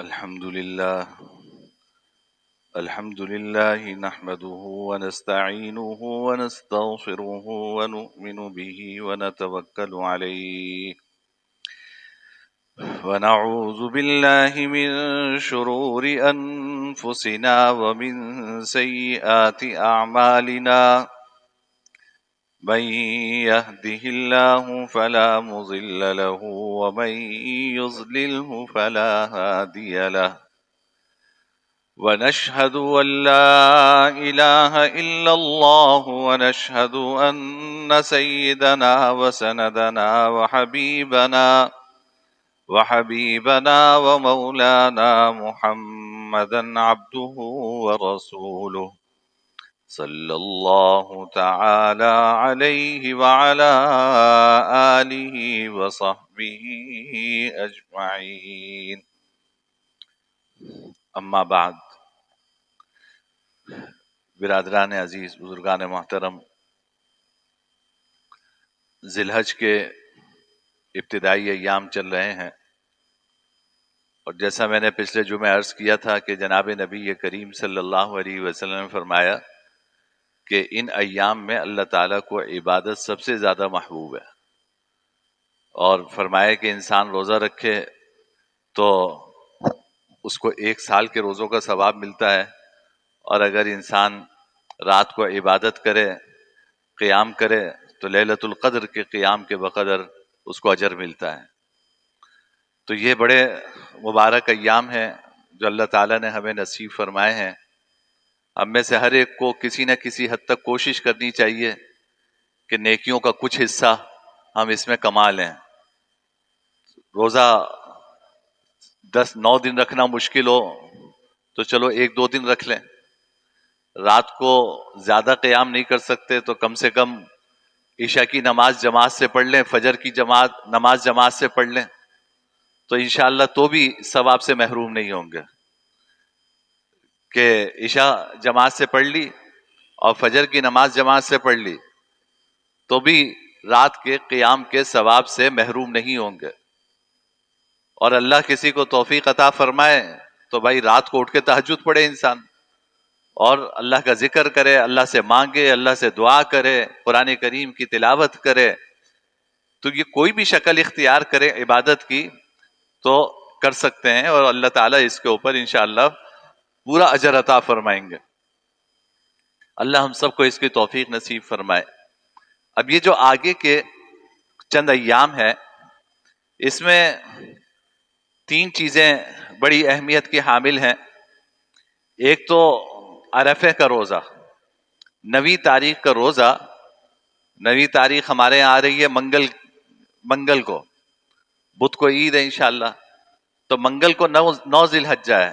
الحمد لله نحمده ونستعينه ونستغفره ونؤمن به ونتوكل عليه ونعوذ بالله من شرور أنفسنا ومن سيئات أعمالنا من يهده الله فلا مضل له ومن يضلله فلا هادي له ونشهد أن لا إله إلا الله ونشهد أن سيدنا وسندنا وحبيبنا ومولانا محمدا عبده ورسوله صلى الله تعالى عليه وعلى آله وصحبه أجمعين اما بعد. برادران عزیز، بزرگان محترم، ذی الحج کے ابتدائی ایام چل رہے ہیں، اور جیسا میں نے پچھلے جمعے عرض کیا تھا کہ جناب نبی کریم صلی اللہ علیہ وسلم نے فرمایا کہ ان ایام میں اللہ تعالیٰ کو عبادت سب سے زیادہ محبوب ہے، اور فرمایا کہ انسان روزہ رکھے تو اس کو 1 سال کے روزوں کا ثواب ملتا ہے، اور اگر انسان رات کو عبادت کرے، قیام کرے، تو لیلۃ القدر کے قیام کے بقدر اس کو اجر ملتا ہے. تو یہ بڑے مبارک ایام ہیں جو اللہ تعالیٰ نے ہمیں نصیب فرمائے ہیں. ہم میں سے ہر ایک کو کسی نہ کسی حد تک کوشش کرنی چاہیے کہ نیکیوں کا کچھ حصہ ہم اس میں کما لیں. روزہ 9 دن رکھنا مشکل ہو تو چلو 1-2 دن رکھ لیں. رات کو زیادہ قیام نہیں کر سکتے تو کم سے کم عشاء کی نماز جماعت سے پڑھ لیں، فجر کی نماز جماعت سے پڑھ لیں، تو انشاءاللہ تو بھی ثواب سے محروم نہیں ہوں گے. کہ عشاء جماعت سے پڑھ لی اور فجر کی نماز جماعت سے پڑھ لی تو بھی رات کے قیام کے ثواب سے محروم نہیں ہوں گے. اور اللہ کسی کو توفیق عطا فرمائے تو بھائی رات کو اٹھ کے تہجد پڑھے انسان، اور اللہ کا ذکر کرے، اللہ سے مانگے، اللہ سے دعا کرے، قرآن کریم کی تلاوت کرے. تو یہ کوئی بھی شکل اختیار کرے عبادت کی تو کر سکتے ہیں، اور اللہ تعالیٰ اس کے اوپر انشاءاللہ پورا اجر عطا فرمائیں گے. اللہ ہم سب کو اس کی توفیق نصیب فرمائے. اب یہ جو آگے کے چند ایام ہے، اس میں 3 چیزیں بڑی اہمیت کی حامل ہیں. ایک تو عرفے کا روزہ، 9 تاریخ کا روزہ. 9 تاریخ ہمارے یہاں آ رہی ہے منگل کو، بدھ کو عید ہے انشاءاللہ. تو منگل کو 9 ذی الحجہ ہے،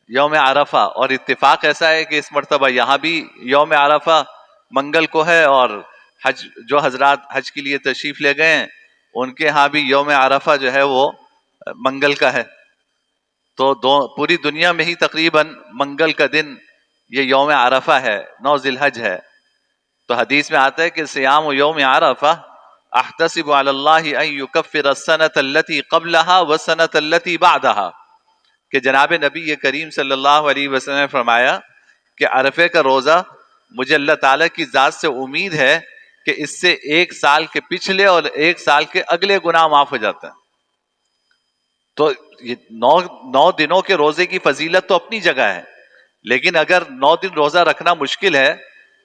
یوم عرفہ. اور اتفاق ایسا ہے کہ اس مرتبہ یہاں بھی یوم عرفہ منگل کو ہے، اور جو حضرات حج کے لیے تشریف لے گئے ہیں ان کے ہاں بھی یوم عرفہ جو ہے وہ منگل کا ہے. تو پوری دنیا میں ہی تقریباً منگل کا دن یہ یوم عرفہ ہے، 9 ذی الحج ہے. تو حدیث میں آتا ہے کہ صیام یوم عرفہ احتسب علی اللہ ان یکفر السنۃ التي قبلها والسنۃ التي بعدها. کہ جناب نبی کریم صلی اللہ علیہ وسلم نے فرمایا کہ عرفے کا روزہ مجھے اللہ تعالیٰ کی ذات سے امید ہے کہ اس سے 1 سال کے پچھلے اور 1 سال کے اگلے گناہ معاف ہو جاتے ہیں. تو یہ 9 دنوں کے روزے کی فضیلت تو اپنی جگہ ہے، لیکن اگر 9 دن روزہ رکھنا مشکل ہے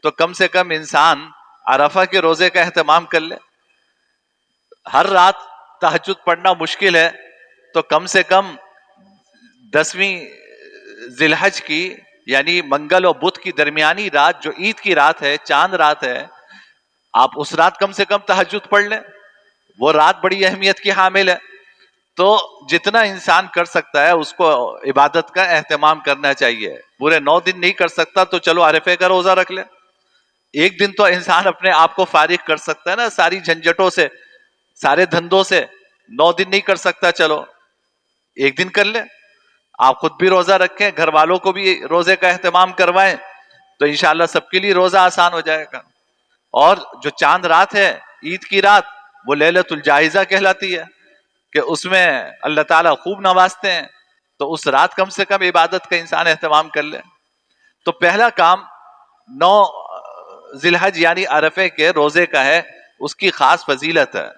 تو کم سے کم انسان عرفہ کے روزے کا اہتمام کر لے. ہر رات تہجد پڑھنا مشکل ہے تو کم سے کم 10ویں ذی الحج کی، یعنی منگل اور بدھ کی درمیانی رات جو عید کی رات ہے، چاند رات ہے، آپ اس رات کم سے کم تہجد پڑھ لیں. وہ رات بڑی اہمیت کی حامل ہے. تو جتنا انسان کر سکتا ہے اس کو عبادت کا اہتمام کرنا چاہیے. پورے 9 دن نہیں کر سکتا تو چلو عرفے کا روزہ رکھ لے. 1 دن تو انسان اپنے آپ کو فارغ کر سکتا ہے نا ساری جھنجھٹوں سے، سارے دھندوں سے. 9 دن نہیں کر سکتا، چلو 1 دن کر لے. آپ خود بھی روزہ رکھیں، گھر والوں کو بھی روزے کا اہتمام کروائیں، تو انشاءاللہ سب کے لیے روزہ آسان ہو جائے گا. اور جو چاند رات ہے، عید کی رات، وہ لیلۃ الجائزہ کہلاتی ہے کہ اس میں اللہ تعالیٰ خوب نوازتے ہیں. تو اس رات کم سے کم عبادت کا انسان اہتمام کر لے. تو پہلا کام 9 ذی الحج یعنی عرفے کے روزے کا ہے، اس کی خاص فضیلت ہے.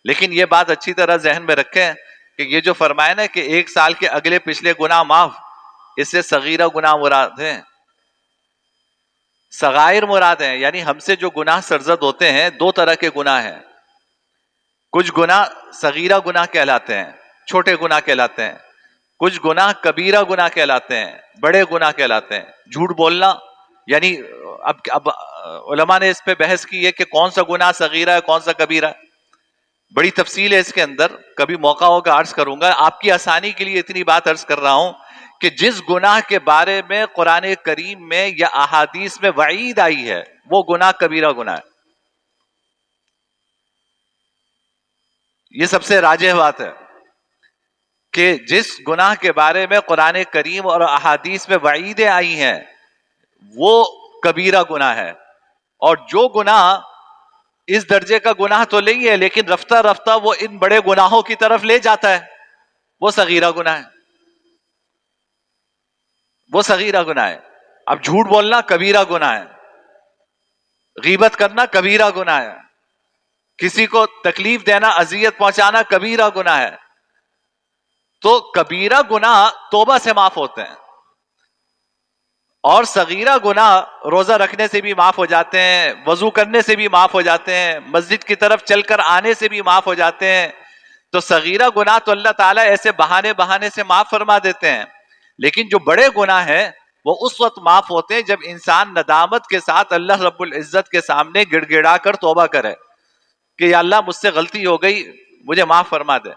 لیکن یہ بات اچھی طرح ذہن میں رکھیں کہ یہ جو فرمایا نا کہ 1 سال کے اگلے پچھلے گناہ معاف، اس سے صغیرہ گناہ مراد ہیں، صغائر مراد ہیں. یعنی ہم سے جو گناہ سرزد ہوتے ہیں 2 طرح کے گناہ ہیں. کچھ گناہ صغیرہ گناہ کہلاتے ہیں، چھوٹے گناہ کہلاتے ہیں. کچھ گناہ کبیرہ گناہ کہلاتے ہیں، بڑے گناہ کہلاتے ہیں. جھوٹ بولنا، یعنی اب علماء نے اس پہ بحث کی ہے کہ کون سا گناہ صغیرہ ہے کون سا کبیرہ ہے. بڑی تفصیل ہے اس کے اندر، کبھی موقع ہوگا عرض کروں گا. آپ کی آسانی کے لیے اتنی بات عرض کر رہا ہوں کہ جس گناہ کے بارے میں قرآن کریم میں یا احادیث میں وعید آئی ہے وہ گناہ کبیرہ گناہ ہے. یہ سب سے راجح بات ہے کہ جس گناہ کے بارے میں قرآن کریم اور احادیث میں وعیدیں آئی ہیں وہ کبیرہ گناہ ہے. اور جو گناہ اس درجے کا گناہ تو نہیں ہے لیکن رفتہ رفتہ وہ ان بڑے گناہوں کی طرف لے جاتا ہے، وہ صغیرہ گناہ ہے. وہ صغیرہ گناہ ہے. اب جھوٹ بولنا کبیرہ گناہ ہے، غیبت کرنا کبیرہ گناہ ہے، کسی کو تکلیف دینا، اذیت پہنچانا کبیرہ گناہ ہے. تو کبیرہ گناہ توبہ سے معاف ہوتے ہیں، اور صغیرہ گناہ روزہ رکھنے سے بھی معاف ہو جاتے ہیں، وضو کرنے سے بھی معاف ہو جاتے ہیں، مسجد کی طرف چل کر آنے سے بھی معاف ہو جاتے ہیں. تو صغیرہ گناہ تو اللہ تعالیٰ ایسے بہانے سے معاف فرما دیتے ہیں. لیکن جو بڑے گناہ ہیں وہ اس وقت معاف ہوتے ہیں جب انسان ندامت کے ساتھ اللہ رب العزت کے سامنے گڑ گڑا کر توبہ کرے کہ یا اللہ مجھ سے غلطی ہو گئی، مجھے معاف فرما دے.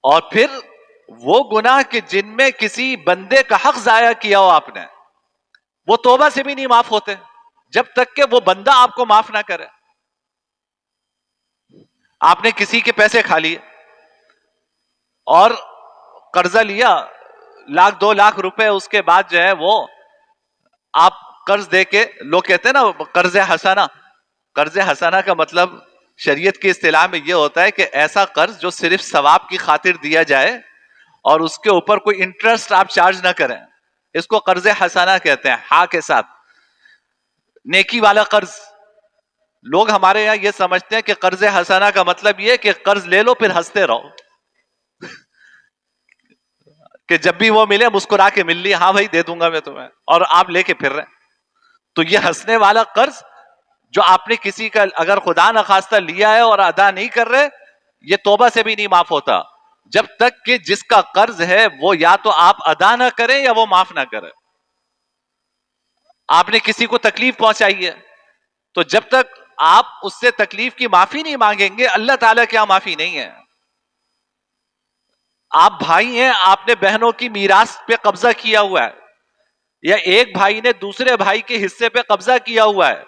اور پھر وہ گناہ کہ جن میں کسی بندے کا حق ضائع کیا ہو آپ نے، وہ توبہ سے بھی نہیں معاف ہوتے جب تک کہ وہ بندہ آپ کو معاف نہ کرے. آپ نے کسی کے پیسے کھا لیے اور قرضہ لیا 1,00,000 2 لاکھ روپے، اس کے بعد جو ہے وہ آپ قرض دے کے، لوگ کہتے ہیں نا قرض حسنہ. قرض حسنہ کا مطلب شریعت کی اصطلاح میں یہ ہوتا ہے کہ ایسا قرض جو صرف ثواب کی خاطر دیا جائے اور اس کے اوپر کوئی انٹرسٹ آپ چارج نہ کریں، اس کو قرض حسنہ کہتے ہیں، ہاں کے ساتھ، نیکی والا قرض. لوگ ہمارے یہاں یہ سمجھتے ہیں کہ قرض حسنہ کا مطلب یہ کہ قرض لے لو پھر ہنستے رہو کہ جب بھی وہ ملے مسکرا کے مل لی، ہاں بھائی دے دوں گا میں تمہیں، اور آپ لے کے پھر رہے. تو یہ ہنسنے والا قرض جو آپ نے کسی کا اگر خدا نخواستہ لیا ہے اور ادا نہیں کر رہے، یہ توبہ سے بھی نہیں معاف ہوتا جب تک کہ جس کا قرض ہے وہ یا تو آپ ادا نہ کریں یا وہ معاف نہ کریں. آپ نے کسی کو تکلیف پہنچائی ہے تو جب تک آپ اس سے تکلیف کی معافی نہیں مانگیں گے، اللہ تعالیٰ کیا معافی نہیں ہے. آپ بھائی ہیں، آپ نے بہنوں کی میراث پہ قبضہ کیا ہوا ہے، یا ایک بھائی نے دوسرے بھائی کے حصے پہ قبضہ کیا ہوا ہے،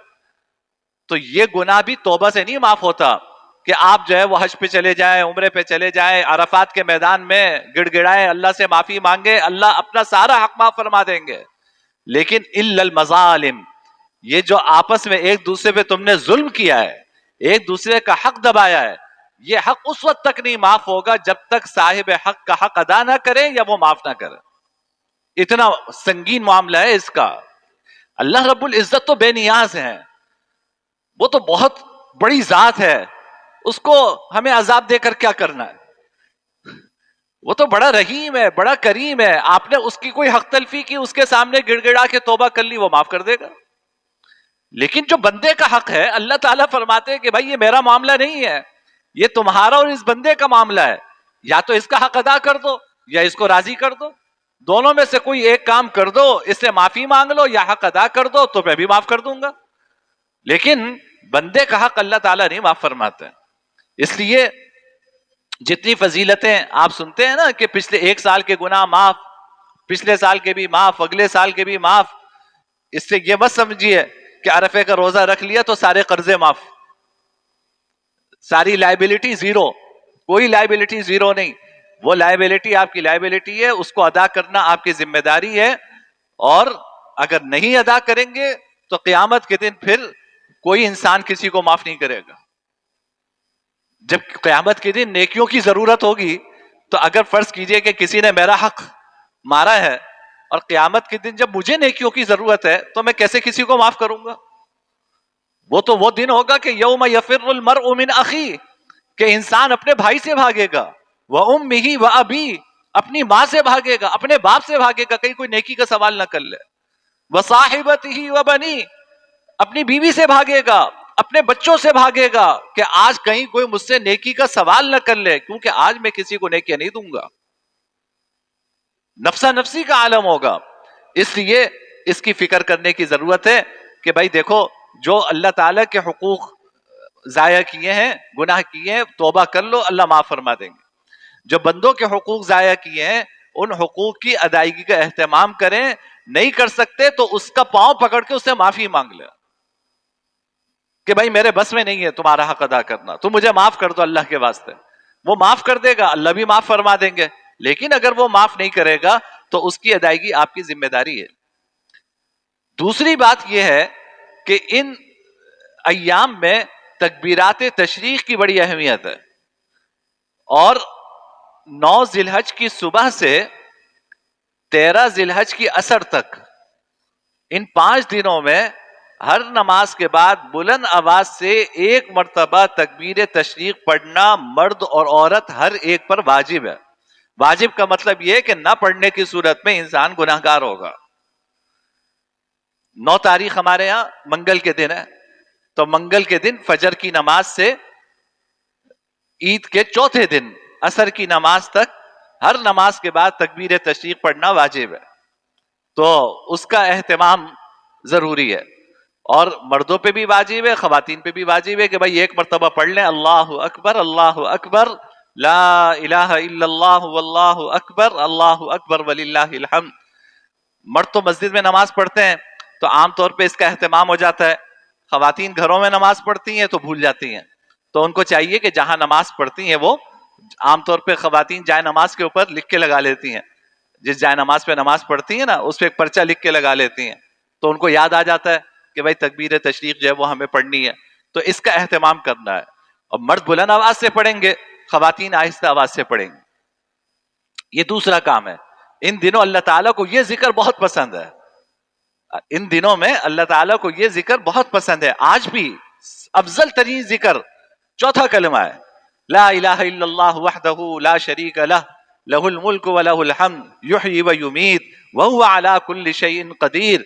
تو یہ گناہ بھی توبہ سے نہیں معاف ہوتا کہ آپ جو ہے وہ حج پہ چلے جائیں، عمرے پہ چلے جائیں، عرفات کے میدان میں گڑ گڑائیں، اللہ سے معافی مانگے، اللہ اپنا سارا حق معاف فرما دیں گے. لیکن الا المظالم، یہ جو آپس میں ایک دوسرے پہ تم نے ظلم کیا ہے، ایک دوسرے کا حق دبایا ہے، یہ حق اس وقت تک نہیں معاف ہوگا جب تک صاحب حق کا حق ادا نہ کرے یا وہ معاف نہ کرے. اتنا سنگین معاملہ ہے اس کا. اللہ رب العزت تو بے نیاز ہے، وہ تو بہت بڑی ذات ہے، اس کو ہمیں عذاب دے کر کیا کرنا ہے. وہ تو بڑا رحیم ہے، بڑا کریم ہے. آپ نے اس کی کوئی حق تلفی کی، اس کے سامنے گڑ گڑا کے توبہ کر لی، وہ معاف کر دے گا. لیکن جو بندے کا حق ہے، اللہ تعالیٰ فرماتے ہیں کہ بھائی یہ میرا معاملہ نہیں ہے، یہ تمہارا اور اس بندے کا معاملہ ہے، یا تو اس کا حق ادا کر دو یا اس کو راضی کر دو، دونوں میں سے کوئی ایک کام کر دو، اس سے معافی مانگ لو یا حق ادا کر دو تو میں بھی معاف کر دوں گا. لیکن بندے کا حق اللہ تعالیٰ نہیں معاف فرماتے. اس لیے جتنی فضیلتیں آپ سنتے ہیں نا کہ پچھلے 1 سال کے گناہ معاف، پچھلے سال کے بھی معاف، اگلے سال کے بھی معاف، اس سے یہ مت سمجھیے کہ عرفے کا روزہ رکھ لیا تو سارے قرضے معاف، ساری لائبلٹی زیرو. کوئی لائبلٹی زیرو نہیں، وہ لائبلٹی آپ کی لائبلٹی ہے، اس کو ادا کرنا آپ کی ذمہ داری ہے. اور اگر نہیں ادا کریں گے تو قیامت کے دن پھر کوئی انسان کسی کو معاف نہیں کرے گا. جب قیامت کے دن نیکیوں کی ضرورت ہوگی تو اگر فرض کیجئے کہ کسی نے میرا حق مارا ہے اور قیامت کے دن جب مجھے نیکیوں کی ضرورت ہے تو میں کیسے کسی کو معاف کروں گا؟ وہ دن ہوگا کہ یوم یفر المرء من اخی، کہ انسان اپنے بھائی سے بھاگے گا، وامہ وابی، اپنی ماں سے بھاگے گا، اپنے باپ سے بھاگے گا، کہیں کوئی نیکی کا سوال نہ کر لے، وصاحبتہ وبنی، اپنی بیوی سے بھاگے گا، اپنے بچوں سے بھاگے گا، کہ آج کہیں کوئی مجھ سے نیکی کا سوال نہ کر لے، کیونکہ آج میں کسی کو نیکی نہیں دوں گا۔ نفسا نفسی کا عالم ہوگا۔ اس لیے اس کی فکر کرنے کی ضرورت ہے کہ بھائی دیکھو، جو اللہ تعالیٰ کے حقوق ضائع کیے ہیں، گناہ کیے ہیں، توبہ کر لو، اللہ معاف فرما دیں گے۔ جو بندوں کے حقوق ضائع کیے ہیں، ان حقوق کی ادائیگی کا اہتمام کریں، نہیں کر سکتے تو اس کا پاؤں پکڑ کے اس سے معافی مانگ لیں کہ بھائی میرے بس میں نہیں ہے تمہارا حق ادا کرنا، تم مجھے معاف کر دو اللہ کے واسطے۔ وہ معاف کر دے گا، اللہ بھی معاف فرما دیں گے، لیکن اگر وہ معاف نہیں کرے گا تو اس کی ادائیگی آپ کی ذمہ داری ہے۔ دوسری بات یہ ہے کہ ان ایام میں تکبیرات تشریق کی بڑی اہمیت ہے، اور 9 ذی الحج کی صبح سے 13 ذی الحج کی عصر تک، ان 5 دنوں میں ہر نماز کے بعد بلند آواز سے ایک مرتبہ تکبیر تشریق پڑھنا مرد اور عورت ہر ایک پر واجب ہے۔ واجب کا مطلب یہ ہے کہ نہ پڑھنے کی صورت میں انسان گناہگار ہوگا۔ 9 تاریخ ہمارے ہاں منگل کے دن ہے، تو منگل کے دن فجر کی نماز سے عید کے چوتھے دن عصر کی نماز تک ہر نماز کے بعد تکبیر تشریق پڑھنا واجب ہے، تو اس کا اہتمام ضروری ہے۔ اور مردوں پہ بھی واجب ہے، خواتین پہ بھی واجب ہے کہ بھائی ایک مرتبہ پڑھ لیں، اللہ اکبر لا الہ الا اللہ واللہ اکبر اللہ اکبر وللہ الحمد۔ مرد تو مسجد میں نماز پڑھتے ہیں تو عام طور پہ اس کا اہتمام ہو جاتا ہے، خواتین گھروں میں نماز پڑھتی ہیں تو بھول جاتی ہیں، تو ان کو چاہیے کہ جہاں نماز پڑھتی ہیں وہ عام طور پہ خواتین جائے نماز کے اوپر لکھ کے لگا لیتی ہیں، جس جائے نماز پہ نماز پڑھتی ہیں نا اس پہ ایک پرچہ لکھ کے لگا لیتی ہیں، تو ان کو یاد آ جاتا ہے کہ بھائی تکبیر تشریق جو ہے وہ ہمیں پڑھنی ہے، تو اس کا اہتمام کرنا ہے۔ اور مرد بلند آواز سے پڑھیں گے، خواتین آہستہ آواز سے پڑھیں گے۔ یہ دوسرا کام ہے۔ ان دنوں اللہ تعالیٰ کو یہ ذکر بہت پسند ہے، ان دنوں میں اللہ تعالیٰ کو یہ ذکر بہت پسند ہے۔ آج بھی افضل ترین ذکر چوتھا کلمہ ہے، لا الہ الا اللہ وحدہ لا شریک لہ لہ الملک ولہ الحمد یحیی ویمیت وہو علی کل شیء قدیر۔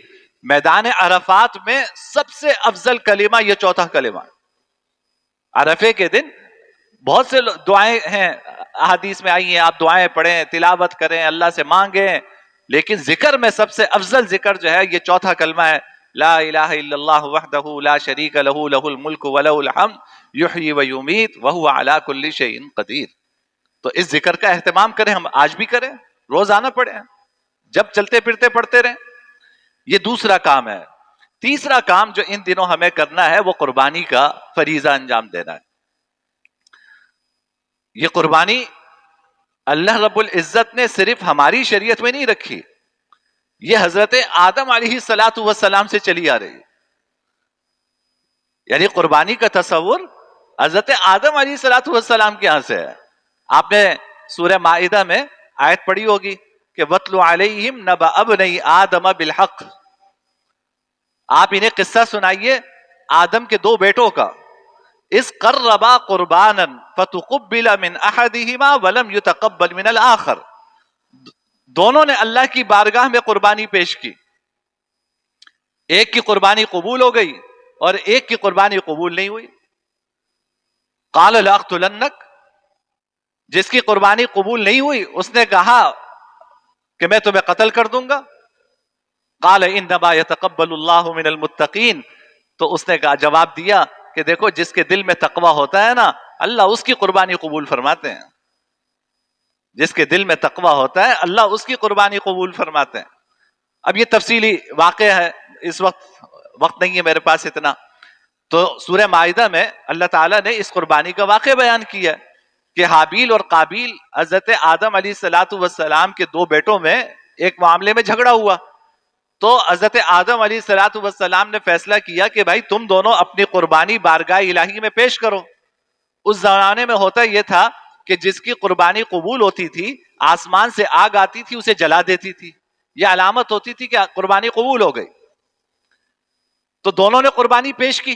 میدان عرفات میں سب سے افضل کلمہ یہ چوتھا کلمہ۔ عرفے کے دن بہت سے دعائیں ہیں، احادیث میں آئی ہیں، آپ دعائیں پڑھیں، تلاوت کریں، اللہ سے مانگیں، لیکن ذکر میں سب سے افضل ذکر جو ہے یہ چوتھا کلمہ ہے، لا الہ الا اللہ وحدہ لا شریک لہ لہ الملک ولہ الحمد یحیی ویمیت وہو علی کل شیء قدیر۔ تو اس ذکر کا اہتمام کریں، ہم آج بھی کریں، روزانہ پڑھیں، جب چلتے پھرتے پڑھتے رہیں۔ یہ دوسرا کام ہے۔ تیسرا کام جو ان دنوں ہمیں کرنا ہے وہ قربانی کا فریضہ انجام دینا ہے۔ یہ قربانی اللہ رب العزت نے صرف ہماری شریعت میں نہیں رکھی، یہ حضرت آدم علیہ الصلاۃ والسلام سے چلی آ رہی ہے۔ یعنی قربانی کا تصور حضرت آدم علیہ الصلاۃ والسلام کے یہاں سے ہے۔ آپ نے سورہ مائدہ میں آیت پڑھی ہوگی کہ وَاتْلُ عَلَيْهِمْ نَبَأَ ابْنَيْ آدَمَ بِالْحَقِّ، آپ انہیں قصہ سنائیے آدم کے 2 بیٹوں کا، اِذْ قَرَّبَا قُرْبَانًا فَتُقُبِّلَ مِنْ أَحَدِهِمَا وَلَمْ يُتَقَبَّلْ مِنَ الْآخَرِ، دونوں نے اللہ کی بارگاہ میں قربانی پیش کی، ایک کی قربانی قبول ہو گئی اور ایک کی قربانی قبول نہیں ہوئی۔ قَالَ لَأَقْتُلَنَّكَ، جس کی قربانی قبول نہیں ہوئی اس نے کہا کہ میں تمہیں قتل کر دوں گا۔ قال انما يتقبل اللہ من المتقین، تو اس نے کہا، جواب دیا کہ دیکھو جس کے دل میں تقوی ہوتا ہے نا اللہ اس کی قربانی قبول فرماتے ہیں، جس کے دل میں تقوی ہوتا ہے اللہ اس کی قربانی قبول فرماتے ہیں۔ اب یہ تفصیلی واقعہ ہے، اس وقت نہیں ہے میرے پاس اتنا، تو سورہ مائدہ میں اللہ تعالیٰ نے اس قربانی کا واقعہ بیان کیا کہ حابیل اور قابیل حضرت آدم علیہ الصلاۃ والسلام کے 2 بیٹوں میں ایک معاملے میں جھگڑا ہوا، تو حضرت آدم علیہ الصلاۃ والسلام نے فیصلہ کیا کہ بھائی تم دونوں اپنی قربانی بارگاہ الہی میں پیش کرو۔ اس زمانے میں ہوتا یہ تھا کہ جس کی قربانی قبول ہوتی تھی آسمان سے آگ آتی تھی اسے جلا دیتی تھی، یہ علامت ہوتی تھی کہ قربانی قبول ہو گئی. تو دونوں نے قربانی پیش کی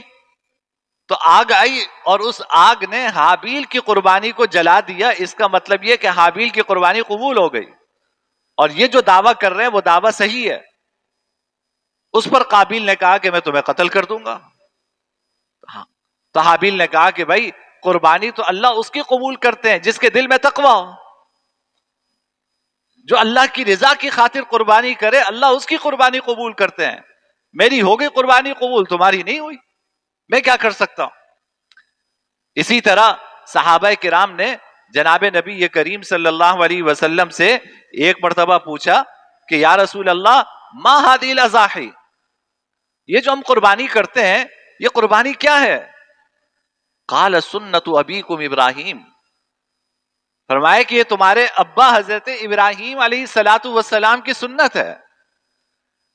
تو آگ آئی اور اس آگ نے حابیل کی قربانی کو جلا دیا. اس کا مطلب یہ کہ حابیل کی قربانی قبول ہو گئی، اور یہ جو دعویٰ کر رہے ہیں وہ دعویٰ صحیح ہے. اس پر قابیل نے کہا کہ میں تمہیں قتل کر دوں گا. تو حابیل نے کہا کہ بھائی قربانی تو اللہ اس کی قبول کرتے ہیں جس کے دل میں تقوی ہو. جو اللہ کی رضا کی خاطر قربانی کرے اللہ اس کی قربانی قبول کرتے ہیں. میری ہو گئی قربانی قبول، تمہاری نہیں ہوئی، میں کیا کر سکتا ہوں. اسی طرح صحابہ کرام نے جناب نبی کریم صلی اللہ علیہ وسلم سے ایک مرتبہ پوچھا کہ یا رسول اللہ ما هذه الاضاحی، یہ جو ہم قربانی کرتے ہیں یہ قربانی کیا ہے؟ قال سنت ابیکم ابراہیم، فرمایا کہ یہ تمہارے ابا حضرت ابراہیم علیہ الصلوۃ والسلام کی سنت ہے.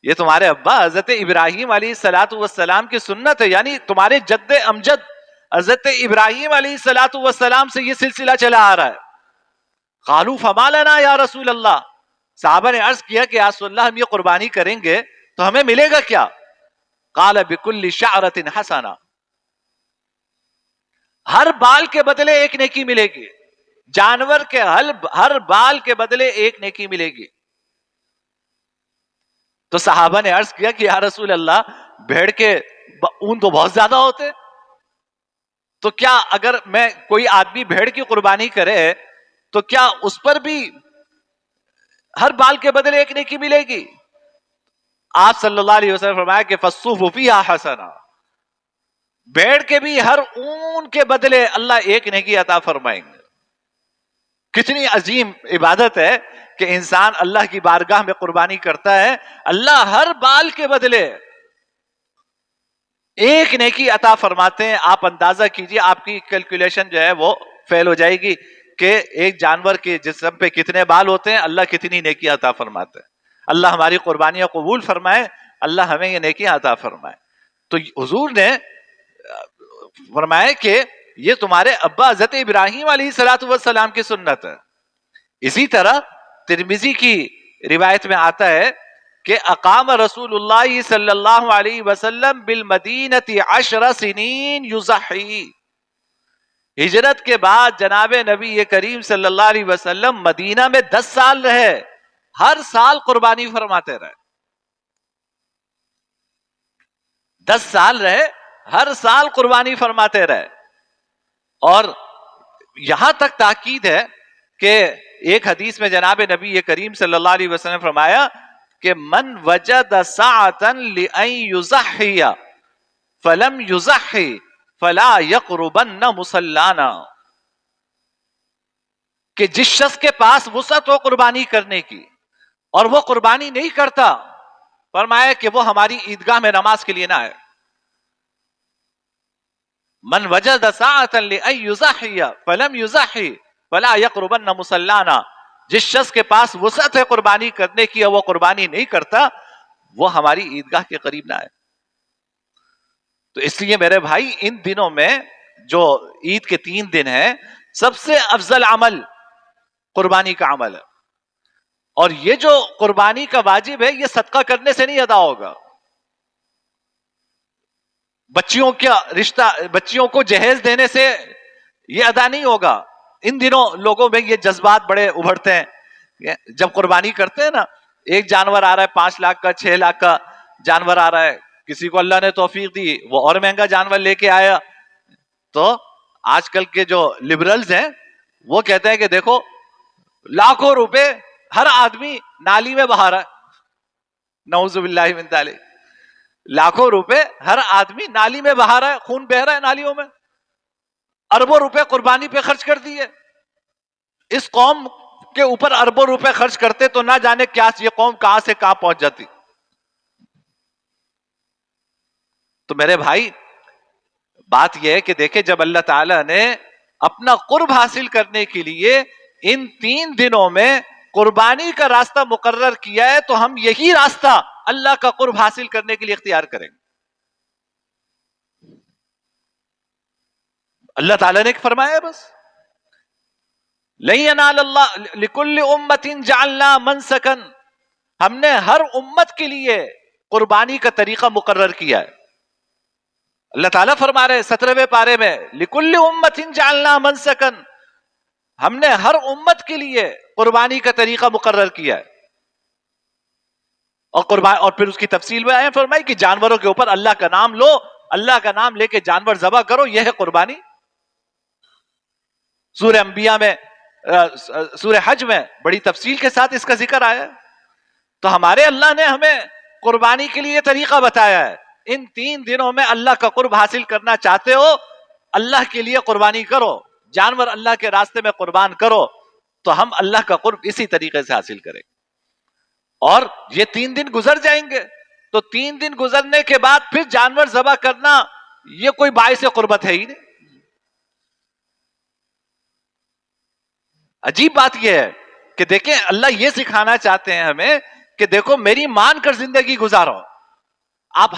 یہ تمہارے ابا حضرت ابراہیم علیہ الصلوۃ والسلام کی سنت ہے، یعنی تمہارے جد امجد حضرت ابراہیم علیہ الصلوۃ والسلام سے یہ سلسلہ چلا آ رہا ہے. قالوا فما لنا یا رسول اللہ، صحابہ نے عرض کیا کہ یا رسول اللہ ہم یہ قربانی کریں گے تو ہمیں ملے گا کیا؟ قال بكل شعرۃ حسنہ، ہر بال کے بدلے ایک نیکی ملے گی. جانور کے ہر بال کے بدلے ایک نیکی ملے گی. تو صحابہ نے عرض کیا کہ یا رسول اللہ بھیڑ کے اون تو بہت زیادہ ہوتے، تو کیا اگر میں کوئی آدمی بھیڑ کی قربانی کرے تو کیا اس پر بھی ہر بال کے بدلے ایک نیکی ملے گی؟ آپ صلی اللہ علیہ وسلم فرمایا کہ فالصوف فیہا حسنہ، بھیڑ کے بھی ہر اون کے بدلے اللہ ایک نیکی عطا فرمائیں گے. کتنی عظیم عبادت ہے کہ انسان اللہ کی بارگاہ میں قربانی کرتا ہے، اللہ ہر بال کے بدلے ایک نیکی عطا فرماتے ہیں. آپ اندازہ کیجئے، آپ کی کیلکولیشن جو ہے وہ فیل ہو جائے گی کہ ایک جانور کے جسم پہ کتنے بال ہوتے ہیں، اللہ کتنی نیکی عطا فرماتے ہیں. اللہ ہماری قربانیاں قبول فرمائے، اللہ ہمیں یہ نیکی عطا فرمائے. تو حضور نے فرمایا کہ یہ تمہارے ابا حضرت ابراہیم علیہ الصلوۃ والسلام کی سنت ہے. اسی طرح ترمذی کی روایت میں آتا ہے کہ اقام رسول اللہ صلی اللہ علیہ وسلم بالمدینۃ 10 سنین یضحی، ہجرت کے بعد جناب نبی کریم صلی اللہ علیہ وسلم مدینہ میں 10 سال رہے، ہر سال قربانی فرماتے رہے. 10 سال رہے، ہر سال قربانی فرماتے رہے. اور یہاں تک تاکید ہے کہ ایک حدیث میں جناب نبی کریم صلی اللہ علیہ وسلم فرمایا کہ من وجد ساعة لأن يضحي فلم يضحي فلا يقربن مصلانا، کہ جس شخص کے پاس وسعت ہو قربانی کرنے کی اور وہ قربانی نہیں کرتا، فرمایا کہ وہ ہماری عیدگاہ میں نماز کے لیے نہ آئے. من وجد ساعة لأن يضحي فلم يضحي فلا يقربن مصلانا، جس شخص کے پاس وسعت ہے قربانی کرنے کی اور وہ قربانی نہیں کرتا، وہ ہماری عیدگاہ کے قریب نہ آئے. تو اس لیے میرے بھائی ان دنوں میں جو عید کے 3 دن ہیں سب سے افضل عمل قربانی کا عمل ہے. اور یہ جو قربانی کا واجب ہے یہ صدقہ کرنے سے نہیں ادا ہوگا، بچیوں کا رشتہ، بچیوں کو جہیز دینے سے یہ ادا نہیں ہوگا. ان دنوں لوگوں میں یہ جذبات بڑے ابھرتے ہیں. جب قربانی کرتے ہیں نا، ایک جانور آ رہا ہے 5 لاکھ کا، 6 لاکھ کا جانور آ رہا ہے، کسی کو اللہ نے توفیق دی وہ اور مہنگا جانور لے کے آیا. تو آج کل کے جو لبرلز ہیں وہ کہتے ہیں کہ دیکھو لاکھوں روپے ہر آدمی نالی میں بہا رہا ہے، نعوذ باللہ من ذالک. لاکھوں روپے ہر آدمی نالی میں بہا رہا ہے، خون بہ رہا ہے نالیوں میں. اربوں روپے قربانی پہ خرچ کر دیے. اس قوم کے اوپر اربوں روپے خرچ کرتے تو نہ جانے کیا یہ قوم کہاں سے کہاں پہنچ جاتی. تو میرے بھائی بات یہ ہے کہ دیکھیں جب اللہ تعالیٰ نے اپنا قرب حاصل کرنے کے لیے ان 3 دنوں میں قربانی کا راستہ مقرر کیا ہے تو ہم یہی راستہ اللہ کا قرب حاصل کرنے کے لیے اختیار کریں گے. اللہ تعالیٰ نے فرمایا بس لن ینال اللہ لکل امت جعلنا منسکا، ہم نے ہر امت کے لیے قربانی کا طریقہ مقرر کیا ہے. اللہ تعالیٰ فرما رہے 17ویں پارے میں لکل امت جعلنا منسکا، ہم نے ہر امت کے لیے قربانی کا طریقہ مقرر کیا ہے. اور پھر اس کی تفصیل میں آئے فرمائی کہ جانوروں کے اوپر اللہ کا نام لو، اللہ کا نام لے کے جانور ذبح کرو، یہ ہے قربانی. سورہ انبیاء میں سورہ حج میں بڑی تفصیل کے ساتھ اس کا ذکر آیا ہے. تو ہمارے اللہ نے ہمیں قربانی کے لیے طریقہ بتایا ہے. ان 3 دنوں میں اللہ کا قرب حاصل کرنا چاہتے ہو، اللہ کے لیے قربانی کرو، جانور اللہ کے راستے میں قربان کرو، تو ہم اللہ کا قرب اسی طریقے سے حاصل کریں. اور یہ 3 دن گزر جائیں گے، تو 3 دن گزرنے کے بعد پھر جانور ذبح کرنا یہ کوئی باعث قربت ہے ہی نہیں. عجیب بات یہ ہے کہ دیکھیں اللہ یہ سکھانا چاہتے ہیں ہمیں کہ دیکھو میری مان کر زندگی گزارو. آپ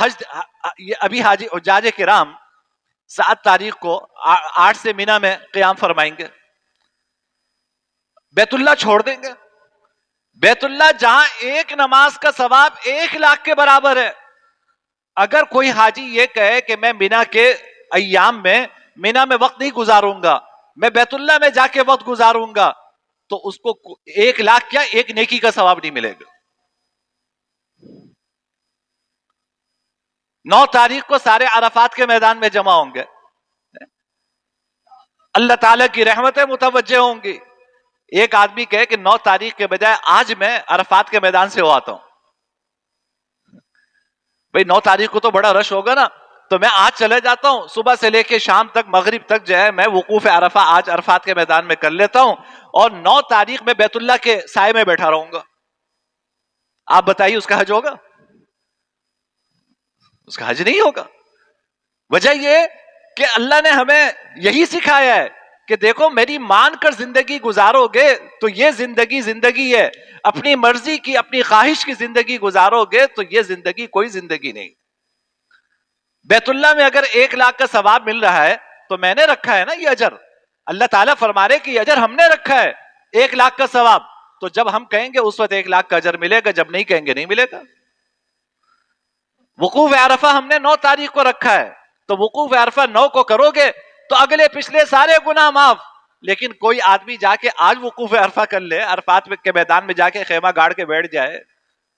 ابھی حجاج کرام 7 تاریخ کو 8 سے مینا میں قیام فرمائیں گے، بیت اللہ چھوڑ دیں گے. بیت اللہ جہاں ایک نماز کا ثواب 1 لاکھ کے برابر ہے. اگر کوئی حاجی یہ کہے کہ میں مینا کے ایام میں مینا میں وقت نہیں گزاروں گا، میں بیت اللہ میں جا کے وقت گزاروں گا، تو اس کو 1 لاکھ کیا 1 نیکی کا ثواب نہیں ملے گا. 9 تاریخ کو سارے عرفات کے میدان میں جمع ہوں گے، اللہ تعالیٰ کی رحمتیں متوجہ ہوں گی. ایک آدمی کہے کہ 9 تاریخ کے بجائے آج میں عرفات کے میدان سے ہو آتا ہوں. بھئی 9 تاریخ کو تو بڑا رش ہوگا نا، تو میں آج چلے جاتا ہوں، صبح سے لے کے شام تک مغرب تک جو ہے میں وقوف عرفہ آج عرفات کے میدان میں کر لیتا ہوں، اور 9 تاریخ میں بیت اللہ کے سائے میں بیٹھا رہوں گا. آپ بتائیے اس کا حج ہوگا؟ اس کا حج نہیں ہوگا. وجہ یہ کہ اللہ نے ہمیں یہی سکھایا ہے کہ دیکھو میری مان کر زندگی گزارو گے تو یہ زندگی ہے، اپنی مرضی کی اپنی خواہش کی زندگی گزارو گے تو یہ زندگی کوئی زندگی نہیں. بیت اللہ میں اگر 1 لاکھ کا ثواب مل رہا ہے تو میں نے رکھا ہے نا یہ اجر. اللہ تعالیٰ فرما رہے کہ یہ اجر ہم نے رکھا ہے 1 لاکھ کا ثواب. تو جب ہم کہیں گے اس وقت 1 لاکھ کا اجر ملے گا، جب نہیں کہیں گے نہیں ملے گا. وقوف عرفہ ہم نے 9 تاریخ کو رکھا ہے، تو وقوف عرفہ 9 کو کرو گے تو اگلے پچھلے سارے گناہ معاف. لیکن کوئی آدمی جا کے آج وقوف عرفہ کر لے، عرفات کے میدان میں جا کے خیمہ گاڑ کے بیٹھ جائے،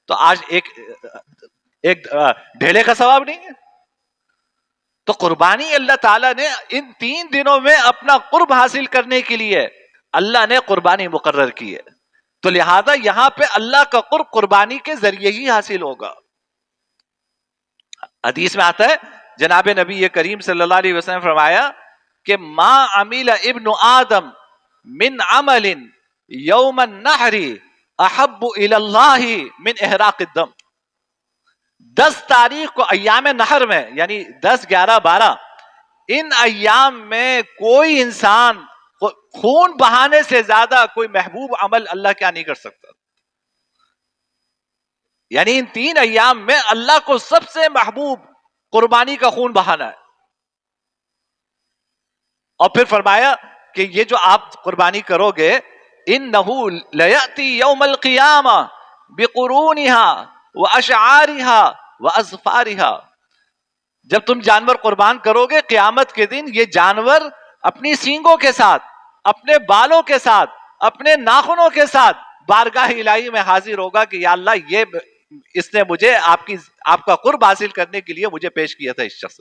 تو آج ایک ڈھیلے کا ثواب نہیں ہے. تو قربانی اللہ تعالیٰ نے ان 3 دنوں میں اپنا قرب حاصل کرنے کے لیے اللہ نے قربانی مقرر کی ہے. تو لہذا یہاں پہ اللہ کا قرب قربانی کے ذریعے ہی حاصل ہوگا. حدیث میں آتا ہے جناب نبی کریم صلی اللہ علیہ وسلم فرمایا کہ ما عمل ابن آدم من عمل یوم النحر احب الی اللہ من احراق الدم. 10 تاریخ کو ایام نحر میں، یعنی 10 11 12 ان ایام میں کوئی انسان خون بہانے سے زیادہ کوئی محبوب عمل اللہ کیا نہیں کر سکتا. یعنی ان 3 ایام میں اللہ کو سب سے محبوب قربانی کا خون بہانا ہے. اور پھر فرمایا کہ یہ جو آپ قربانی کرو گے انہو لیأتی یوم القیامہ بقرونہا واشعارہا واظفارہا. جب تم جانور قربان کرو گے قیامت کے دن یہ جانور اپنی سینگوں کے ساتھ، اپنے بالوں کے ساتھ، اپنے ناخنوں کے ساتھ بارگاہ الہی میں حاضر ہوگا کہ یا اللہ یہ اس نے مجھے آپ کا قرب حاصل کرنے کے لیے مجھے پیش کیا تھا اس شخص.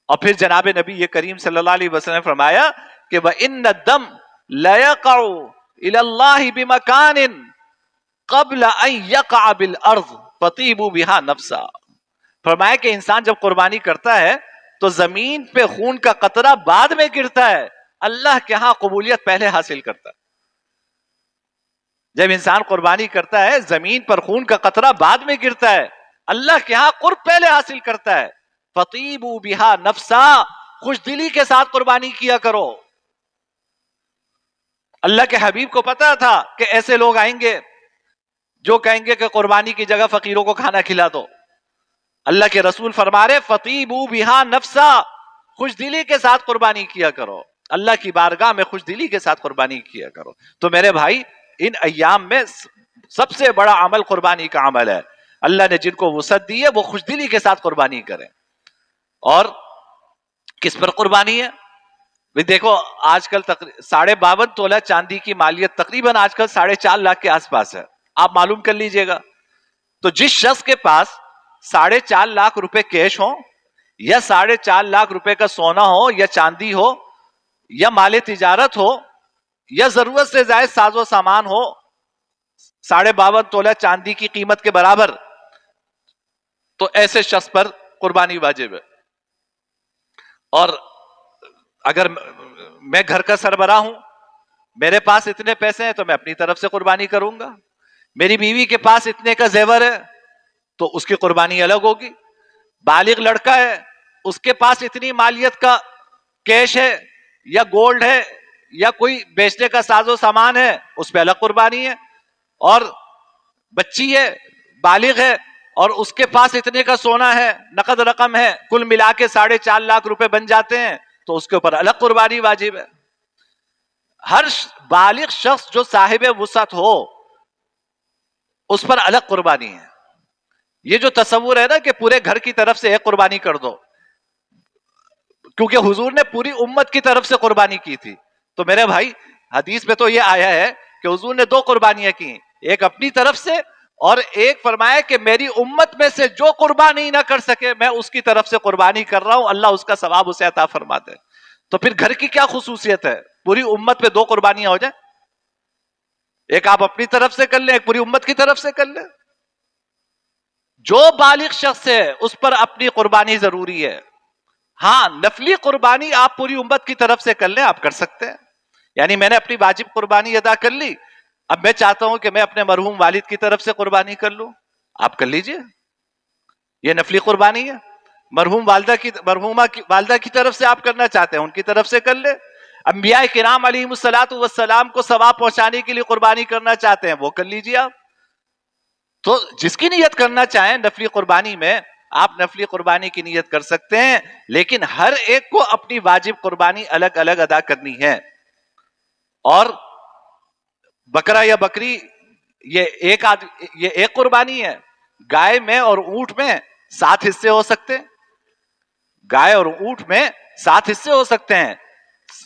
اور پھر جناب نبی یہ کریم صلی اللہ علیہ وسلم نے فرمایا کہ وَإِنَّ الدَّمْ لَيَقَعُ إِلَى اللَّهِ بِمَكَانٍ قَبْلَ أَن يَقَعَ بِالْأَرْضِ فَطِيبُوا بِهَا نَفْسًا. فرمایا کہ انسان جب قربانی کرتا ہے تو زمین پہ خون کا قطرہ بعد میں گرتا ہے، اللہ کے ہاں قبولیت پہلے حاصل کرتا ہے. جب انسان قربانی کرتا ہے زمین پر خون کا قطرہ بعد میں گرتا ہے، اللہ کے ہاں قرب پہلے حاصل کرتا ہے. فطیبوا بہا نفسا، خوش دلی کے ساتھ قربانی کیا کرو. اللہ کے حبیب کو پتا تھا کہ ایسے لوگ آئیں گے جو کہیں گے کہ قربانی کی جگہ فقیروں کو کھانا کھلا دو. اللہ کے رسول فرما رہے فطیبوا بہا نفسا، خوش دلی کے ساتھ قربانی کیا کرو. اللہ کی بارگاہ میں خوش دلی کے ساتھ قربانی کیا کرو. تو میرے بھائی ان ایام میں سب سے بڑا عمل قربانی کا عمل ہے. اللہ نے جن کو وسعت دی ہے وہ خوش دلی کے ساتھ قربانی کریں. اور کس پر قربانی ہے؟ دیکھو آج کل 52.5 تولہ چاندی کی مالیت تقریباً آج کل 4.5 لاکھ کے آس پاس ہے. آپ معلوم کر لیجئے گا. تو جس شخص کے پاس 4.5 لاکھ روپے کیش ہو یا 4.5 لاکھ روپے کا سونا ہو یا چاندی ہو یا مال تجارت ہو یا ضرورت سے زائد ساز و سامان ہو 52.5 تولہ چاندی کی قیمت کے برابر, تو ایسے شخص پر قربانی واجب ہے. اور اگر میں گھر کا سربراہ ہوں, میرے پاس اتنے پیسے ہیں تو میں اپنی طرف سے قربانی کروں گا. میری بیوی کے پاس اتنے کا زیور ہے تو اس کی قربانی الگ ہوگی. بالغ لڑکا ہے, اس کے پاس اتنی مالیت کا کیش ہے یا گولڈ ہے یا کوئی بیچنے کا ساز و سامان ہے, اس پہ الگ قربانی ہے. اور بچی ہے, بالغ ہے, اور اس کے پاس اتنے کا سونا ہے, نقد رقم ہے, کل ملا کے 4.5 لاکھ روپے بن جاتے ہیں, تو اس کے اوپر الگ قربانی واجب ہے. ہر بالغ شخص جو صاحب وسعت ہو اس پر الگ قربانی ہے. یہ جو تصور ہے نا کہ پورے گھر کی طرف سے ایک قربانی کر دو, کیونکہ حضور نے پوری امت کی طرف سے قربانی کی تھی. تو میرے بھائی حدیث میں تو یہ آیا ہے کہ حضور نے 2 قربانیاں کی, ایک اپنی طرف سے اور ایک فرمایا کہ میری امت میں سے جو قربانی نہ کر سکے میں اس کی طرف سے قربانی کر رہا ہوں, اللہ اس کا ثواب اسے عطا فرما دے. تو پھر گھر کی کیا خصوصیت ہے, پوری امت پہ 2 قربانیاں ہو جائیں, ایک آپ اپنی طرف سے کر لیں, ایک پوری امت کی طرف سے کر لیں. جو بالغ شخص ہے اس پر اپنی قربانی ضروری ہے. ہاں نفلی قربانی آپ پوری امت کی طرف سے کر لیں, آپ کر سکتے ہیں. یعنی میں نے اپنی واجب قربانی ادا کر لی, اب میں چاہتا ہوں کہ میں اپنے مرحوم والد کی طرف سے قربانی کر لوں, آپ کر لیجئے, یہ نفلی قربانی ہے. مرحوم والدہ کی طرف سے آپ کرنا چاہتے ہیں, ان کی طرف سے کر لیں. انبیاء کرام علیہم الصلوۃ والسلام کو ثواب پہنچانے کے لیے قربانی کرنا چاہتے ہیں, وہ کر لیجئے آپ. تو جس کی نیت کرنا چاہیں نفلی قربانی میں آپ نفلی قربانی کی نیت کر سکتے ہیں, لیکن ہر ایک کو اپنی واجب قربانی الگ الگ ادا کرنی ہے. اور بکرا یا بکری یہ ایک قربانی ہے. گائے میں اور اونٹ میں 7 حصے ہو سکتے ہیں, گائے اور اونٹ میں 7 حصے ہو سکتے ہیں.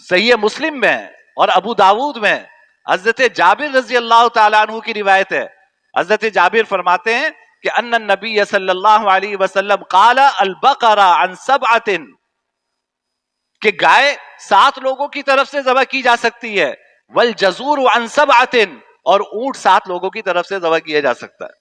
صحیح مسلم میں اور ابو داود میں حضرت جابر رضی اللہ تعالیٰ عنہ کی روایت ہے. حضرت جابر فرماتے ہیں کہ ان النبی صلی اللہ علیہ وسلم قال البقرہ عن 7, کہ گائے 7 لوگوں کی طرف سے ذبح کی جا سکتی ہے, والجزور عن 7, اور اونٹ 7 لوگوں کی طرف سے ذبح کیا جا سکتا ہے.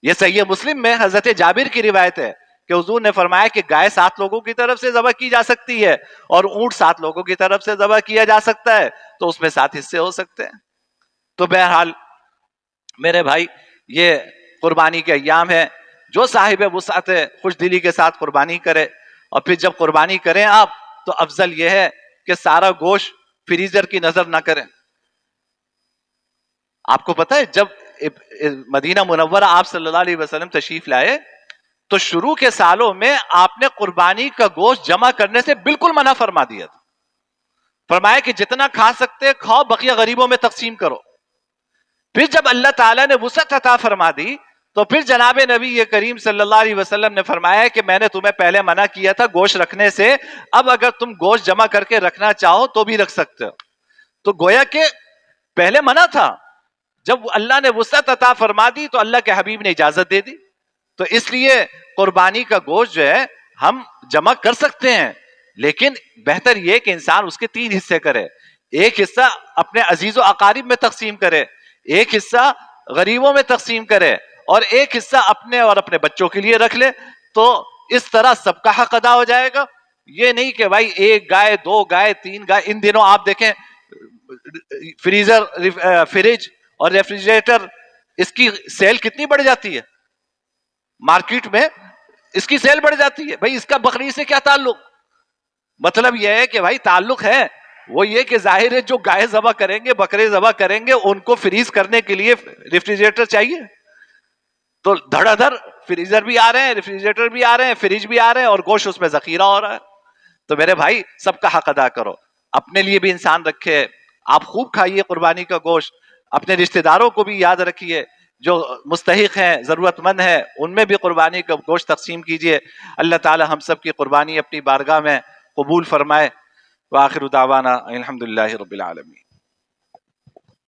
یہ صحیح مسلم میں حضرت جابر کی روایت ہے کہ حضور نے فرمایا کہ گائے 7 لوگوں کی طرف سے ذبح کی جا سکتی ہے اور اونٹ 7 لوگوں کی طرف سے ذبح کیا جا سکتا ہے, تو اس میں 7 حصے ہو سکتے ہیں. تو بہرحال میرے بھائی یہ قربانی کے ایام ہے, جو صاحب وسعت ہے خوش دلی کے ساتھ قربانی کرے. اور پھر جب قربانی کریں آپ تو افضل یہ ہے کہ سارا گوشت فریزر کی نظر نہ کریں. آپ کو پتہ ہے جب مدینہ منورہ آپ صلی اللہ علیہ وسلم تشریف لائے تو شروع کے سالوں میں آپ نے قربانی کا گوشت جمع کرنے سے بالکل منع فرما دیا تھا. فرمایا کہ جتنا کھا سکتے کھاؤ, بقیہ غریبوں میں تقسیم کرو. پھر جب اللہ تعالیٰ نے وسعت عطا فرما دی تو پھر جناب نبی کریم صلی اللہ علیہ وسلم نے فرمایا کہ میں نے تمہیں پہلے منع کیا تھا گوشت رکھنے سے, اب اگر تم گوشت جمع کر کے رکھنا چاہو تو بھی رکھ سکتے ہو. تو گویا کہ پہلے منع تھا, جب اللہ نے وسعت عطا فرما دی تو اللہ کے حبیب نے اجازت دے دی. تو اس لیے قربانی کا گوشت جو ہے ہم جمع کر سکتے ہیں, لیکن بہتر یہ کہ انسان اس کے 3 حصے کرے. ایک حصہ اپنے عزیز و اقارب میں تقسیم کرے, ایک حصہ غریبوں میں تقسیم کرے, اور ایک حصہ اپنے اور اپنے بچوں کے لیے رکھ لے. تو اس طرح سب کا حق ادا ہو جائے گا. یہ نہیں کہ بھائی 1 گائے 2 گائے 3 گائے. ان دنوں آپ دیکھیں فریزر, فریج اور ریفریجریٹر, اس کی سیل کتنی بڑھ جاتی ہے مارکیٹ میں, اس کی سیل بڑھ جاتی ہے. بھائی اس کا بکری سے کیا تعلق؟ مطلب یہ ہے کہ بھائی تعلق ہے, وہ یہ کہ ظاہر ہے جو گائے ذبح کریں گے بکرے ذبح کریں گے ان کو فریز کرنے کے لیے ریفریجریٹر چاہیے. تو دھڑا دھڑ فریزر بھی آ رہے ہیں, ریفریجریٹر بھی آ رہے ہیں, فریج بھی آ رہے ہیں, اور گوشت اس میں ذخیرہ ہو رہا ہے. تو میرے بھائی سب کا حق ادا کرو. اپنے لیے بھی انسان رکھے، آپ خوب کھائیے قربانی کا گوشت، اپنے رشتہ داروں کو بھی یاد رکھیے جو مستحق ہیں، ضرورت مند ہیں، ان میں بھی قربانی کا گوشت تقسیم کیجیے. اللہ تعالی ہم سب کی قربانی اپنی بارگاہ میں قبول فرمائے. وآخر دعوانا الحمدللہ رب العالمین.